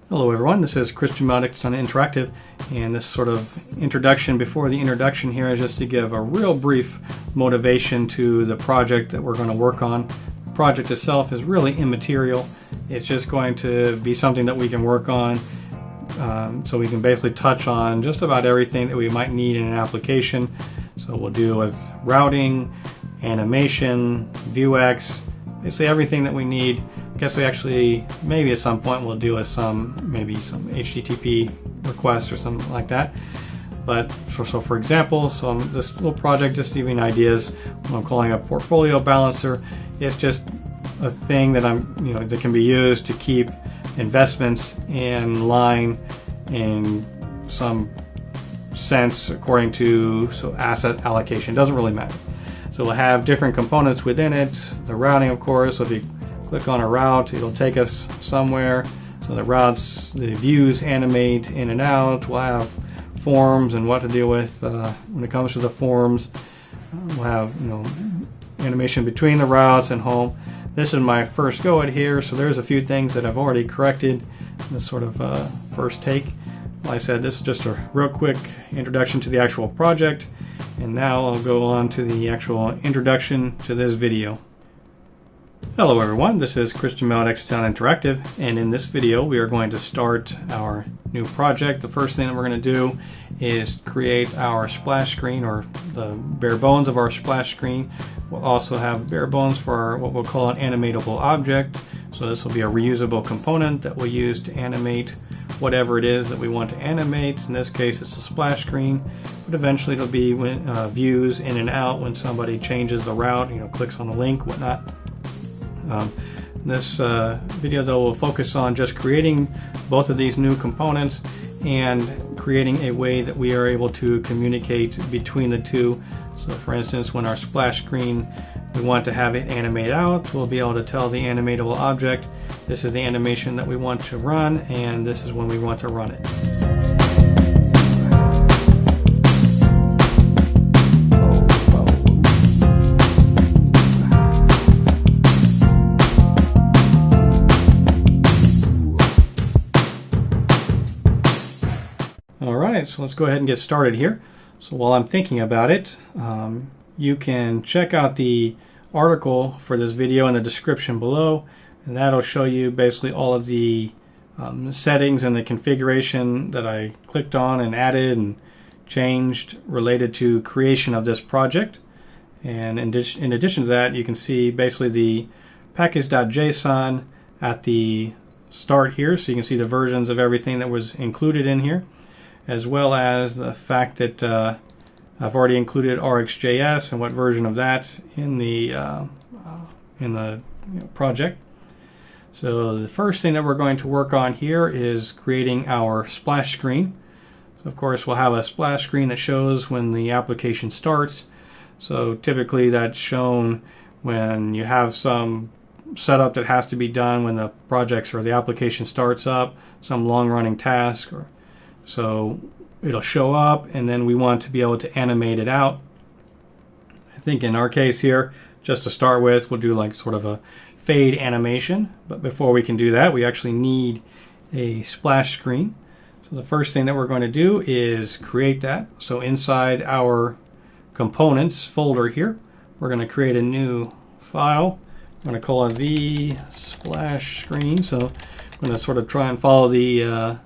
Hello everyone, this is Christian Maddox on Interactive, and this sort of introduction before the introduction here is just to give a real brief motivation to the project that we're going to work on. The project itself is really immaterial. It's just going to be something that we can work on, so we can basically touch on just about everything that we might need in an application. So we'll deal with routing, animation, Vuex, basically everything that we need. I guess we actually, maybe at some point we'll deal with maybe some HTTP requests or something like that. But so for example, this little project, just giving ideas, what I'm calling a portfolio balancer. It's just a thing that that can be used to keep investments in line in some sense according to asset allocation. Doesn't really matter. So we'll have different components within it. The routing, of course. So if you click on a route, it'll take us somewhere. So the routes, the views animate in and out. We'll have forms and what to deal with when it comes to the forms. We'll have animation between the routes and home. This is my first go at here, so there's a few things that I've already corrected in this sort of first take. Like I said, this is just a real quick introduction to the actual project, and now I'll go on to the actual introduction to this video. Hello everyone, this is Christian Maddox on Interactive, and in this video we are going to start our new project. The first thing that we're going to do is create our splash screen, or the bare bones of our splash screen. We'll also have bare bones for what we'll call an animatable object. So this will be a reusable component that we'll use to animate whatever it is that we want to animate. In this case it's a splash screen, but eventually it'll be views in and out when somebody changes the route, clicks on the link, whatnot. This video though will focus on just creating both of these new components and creating a way that we are able to communicate between the two. So for instance, when our splash screen, we want to have it animate out, we'll be able to tell the animatable object, this is the animation that we want to run, and this is when we want to run it. Alright, so let's go ahead and get started here. So while I'm thinking about it, you can check out the article for this video in the description below, and that'll show you basically all of the settings and the configuration that I clicked on and added and changed related to creation of this project. And in addition to that, you can see basically the package.json at the start here, so you can see the versions of everything that was included in here, as well as the fact that I've already included RxJS and what version of that in the project. So the first thing that we're going to work on here is creating our splash screen. So of course we'll have a splash screen that shows when the application starts. So typically that's shown when you have some setup that has to be done when the project or the application starts up, some long-running task, so it'll show up, and then we want to be able to animate it out. I think in our case here, just to start with, we'll do like sort of a fade animation. But before we can do that, we actually need a splash screen. So the first thing that we're going to do is create that. So inside our components folder here, we're going to create a new file. I'm going to call it the splash screen. So I'm going to sort of try and follow the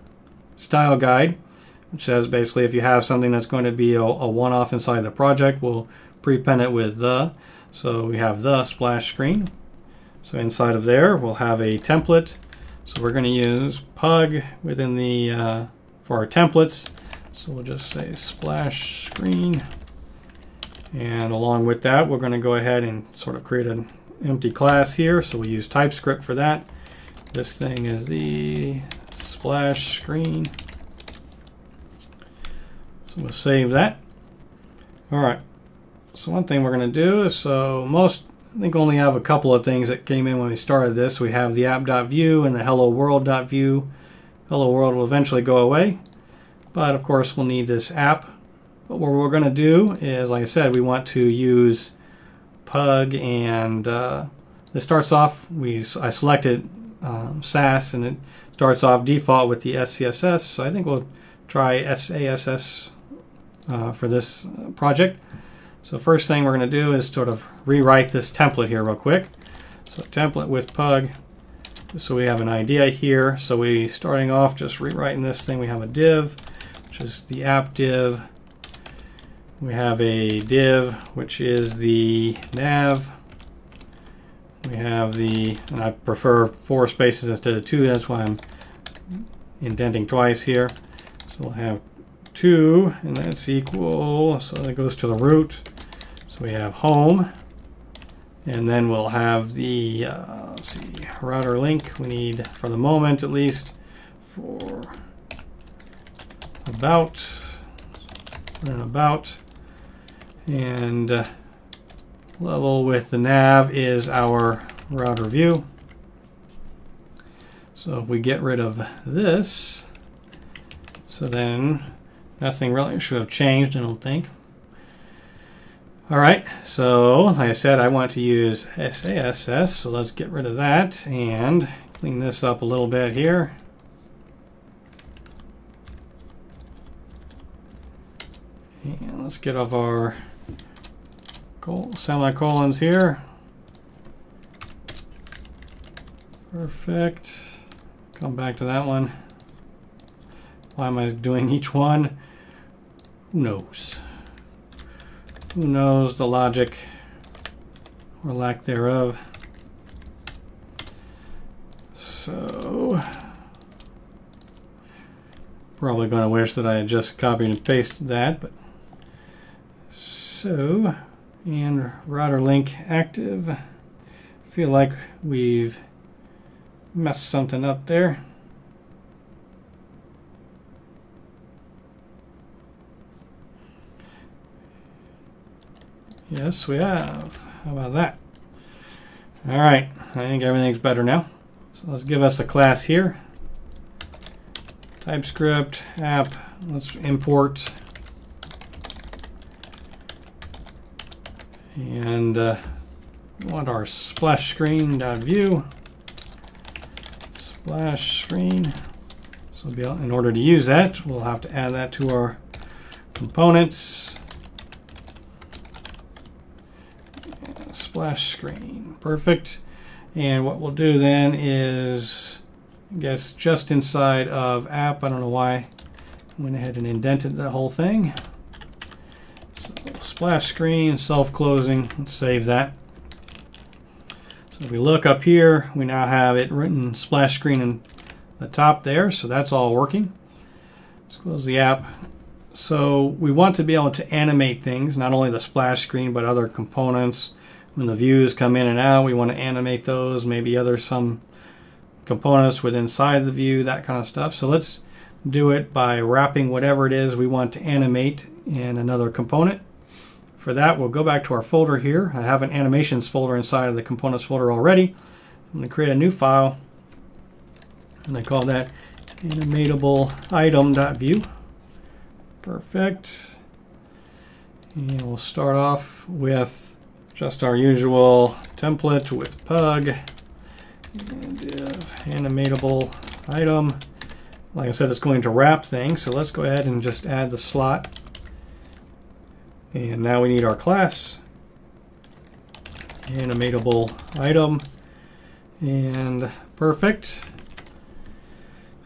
style guide, which says basically if you have something that's going to be a one-off inside the project, we'll prepend it with the. So we have the splash screen. So inside of there we'll have a template. So we're going to use pug within the for our templates. So we'll just say splash screen, and along with that we're going to go ahead and sort of create an empty class here. So we use TypeScript for that. This thing is the splash screen. So we'll save that. Alright, so one thing we're going to do is, I think only have a couple of things that came in when we started this. We have the app.view and the hello world.view. Hello world will eventually go away, but of course we'll need this app. But what we're going to do is, like I said, we want to use pug, and this starts off, I selected SAS, and it starts off default with the SCSS. So I think we'll try SASS for this project. So first thing we're going to do is sort of rewrite this template here real quick. So template with pug. So we have an idea here. So we starting off just rewriting this thing. We have a div, which is the app div. We have a div, which is the nav. We have the, and I prefer 4 spaces instead of 2. That's why I'm indenting twice here. So we'll have 2, and that's equal. So that goes to the root. So we have home. And then we'll have the, let's see, router link we need for the moment at least for about, and level with the nav is our router view. So if we get rid of this, so then nothing really should have changed, I don't think. Alright, so like I said, I want to use SASS, so let's get rid of that and clean this up a little bit here. And let's get off our semicolons here. Perfect. Come back to that one. Why am I doing each one? Who knows? Who knows the logic or lack thereof? So, probably going to wish that I had just copied and pasted that, but so, and router link active. Feel like we've messed something up there. Yes, we have. How about that? All right, I think everything's better now. So let's give us a class here. TypeScript app. Let's import. And we want our splash screen.view. Splash screen. So in order to use that, we'll have to add that to our components. Splash screen. Perfect. And what we'll do then is, I guess, just inside of app, I don't know why I went ahead and indented the whole thing. So splash screen, self-closing. Let's save that. So if we look up here, we now have it written splash screen in the top there. So that's all working. Let's close the app. So we want to be able to animate things, not only the splash screen, but other components. When the views come in and out, we want to animate those, maybe some components with inside the view, that kind of stuff. So let's do it by wrapping whatever it is we want to animate in another component. For that, we'll go back to our folder here. I have an animations folder inside of the components folder already. I'm going to create a new file, and I call that animatable item.view. Perfect. And we'll start off with just our usual template with pug and div animatable item. Like I said, it's going to wrap things, so let's go ahead and just add the slot. And now we need our class animatable item, and perfect.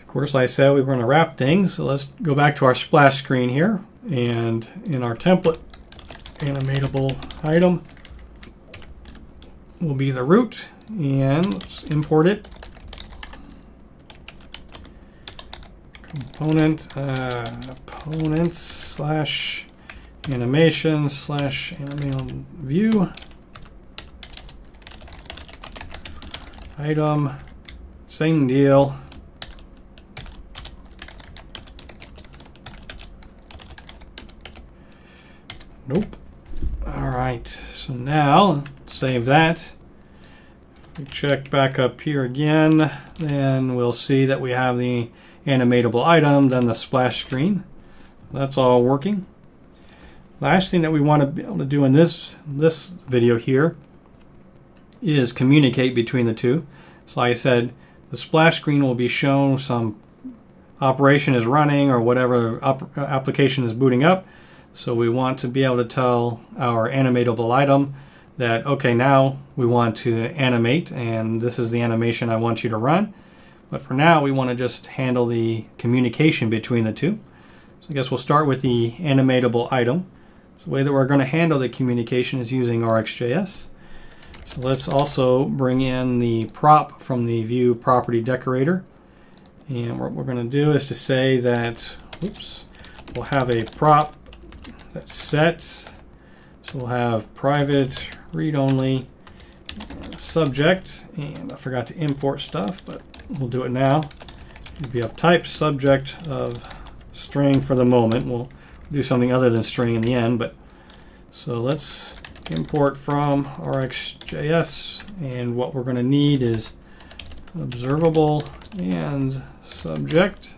Of course, like I said, we were going to wrap things, so let's go back to our splash screen here, and in our template animatable item will be the root, and let's import it. Components slash animation slash animation view item, same deal. Nope. All right, so now save that. We check back up here again, then we'll see that we have the animatable item, then the splash screen. That's all working. Last thing that we want to be able to do in this video here is communicate between the two. So like I said, the splash screen will be shown some operation is running or whatever application is booting up. So we want to be able to tell our animatable item that, okay, now we want to animate, and this is the animation I want you to run. But for now, we want to just handle the communication between the two. So I guess we'll start with the animatable item. So the way that we're going to handle the communication is using RxJS. So let's also bring in the prop from the view property decorator. And what we're going to do is to say that, we'll have a prop that's set. So we'll have private read-only subject, and I forgot to import stuff, but we'll do it now. We have type subject of string for the moment. We'll do something other than string in the end, but so let's import from RxJS, and what we're going to need is observable and subject,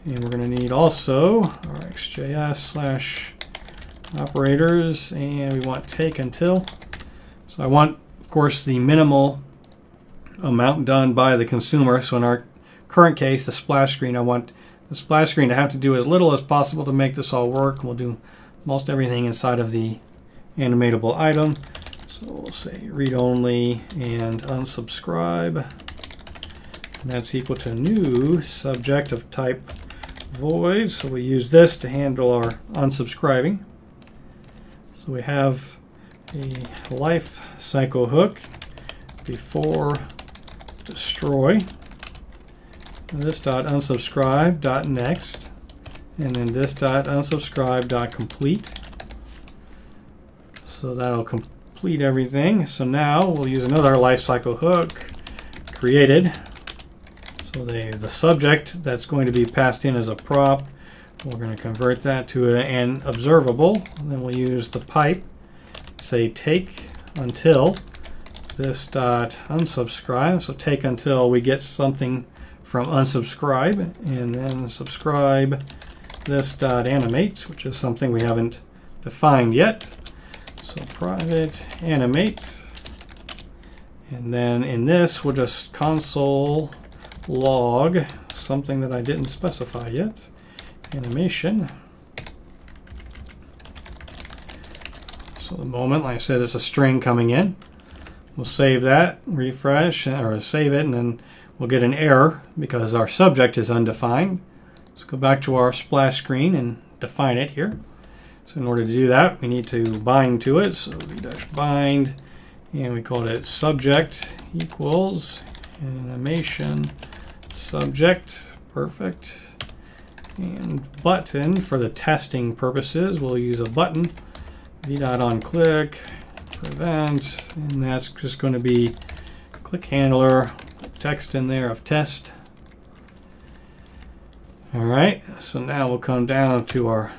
and we're going to need also RxJS/operators, and we want take until. So I want, of course, the minimal amount done by the consumer. So in our current case, the splash screen, I want the splash screen to have to do as little as possible to make this all work. We'll do most everything inside of the animatable item. So we'll say read only and unsubscribe. And that's equal to new subject of type void. So we use this to handle our unsubscribing. So we have a life cycle hook before destroy. This dot unsubscribe dot next, and then this dot unsubscribe dot complete. So that'll complete everything. So now we'll use another lifecycle hook created. So the subject that's going to be passed in as a prop, we're going to convert that to an observable. And then we'll use the pipe, say take until this dot unsubscribe. So take until we get something from unsubscribe, and then subscribe this dot animate, which is something we haven't defined yet. So private animate, and then in this we'll just console log something that I didn't specify yet, animation. So the moment, like I said, it's a string coming in. We'll save that, refresh, or save it, and then we'll get an error because our subject is undefined. Let's go back to our splash screen and define it here. So in order to do that, we need to bind to it. So v-bind, and we called it subject equals animation subject. Perfect. And button, for the testing purposes, we'll use a button. v.onClick, prevent, and that's just going to be click handler, text in there of test. All right, so now we'll come down to our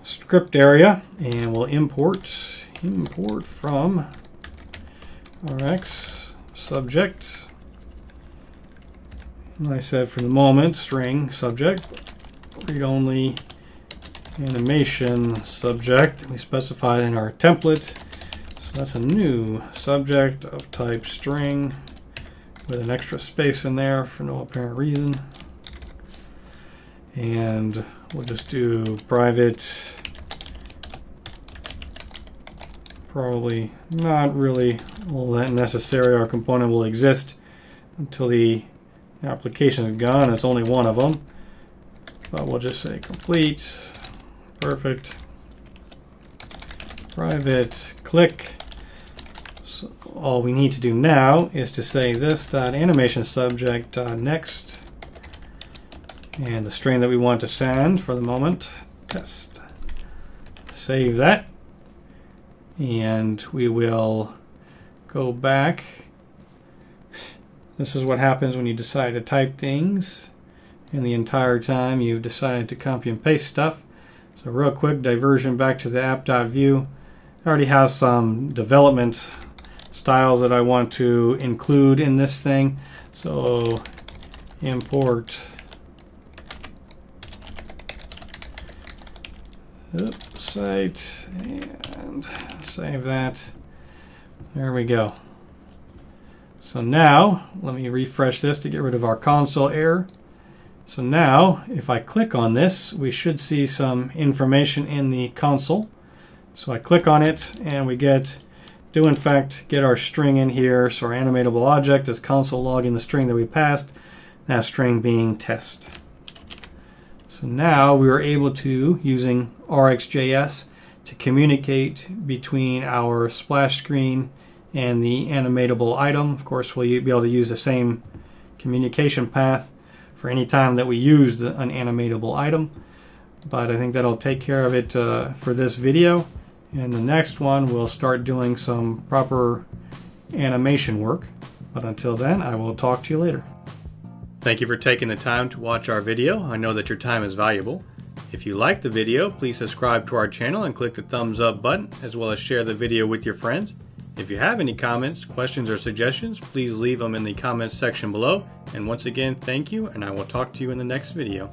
script area, and we'll import from Rx subject. And I said for the moment string subject, read only animation subject. We specified in our template. So that's a new subject of type string with an extra space in there for no apparent reason. And we'll just do private, probably not really all that necessary. Our component will exist until the application is gone. It's only one of them. But we'll just say complete, perfect, private, click. So all we need to do now is to say this dot animation subject dot next, and the string that we want to send for the moment, test. Save that, and we will go back. This is what happens when you decide to type things and the entire time you've decided to copy and paste stuff. So real quick diversion back to the app.view. I already have some development styles that I want to include in this thing. So import site and save that. There we go. So now, let me refresh this to get rid of our console error. So now, if I click on this, we should see some information in the console. So I click on it, and we do in fact get our string in here. So our animatable object is console logging the string that we passed, that string being test. So now we are able to, using RxJS, to communicate between our splash screen and the animatable item. Of course, we'll be able to use the same communication path for any time that we use an animatable item. But I think that'll take care of it for this video. In the next one, we'll start doing some proper animation work. But until then, I will talk to you later. Thank you for taking the time to watch our video. I know that your time is valuable. If you liked the video, please subscribe to our channel and click the thumbs up button, as well as share the video with your friends. If you have any comments, questions, or suggestions, please leave them in the comments section below. And once again, thank you, and I will talk to you in the next video.